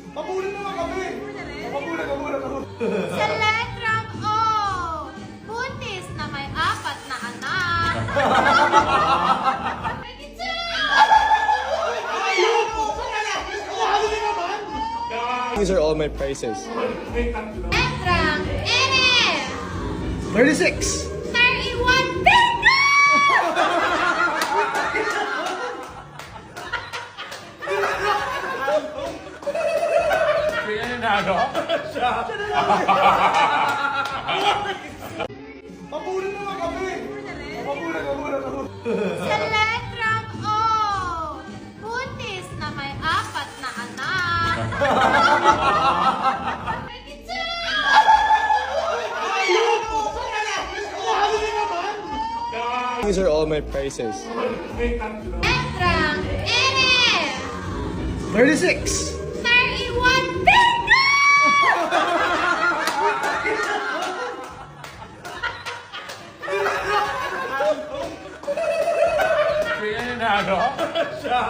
Pabulin naman kami! Pabulin. Sa letrang O, buntis na may 4 na anak. These are all my prices. Letrang N, 36! 31 bingo! Pabulin naman kami! Pabulin. Sa letrang O, buntis na may 4 na anak. These are all my prices. Letrang N, 36! 31 bingo! Siya.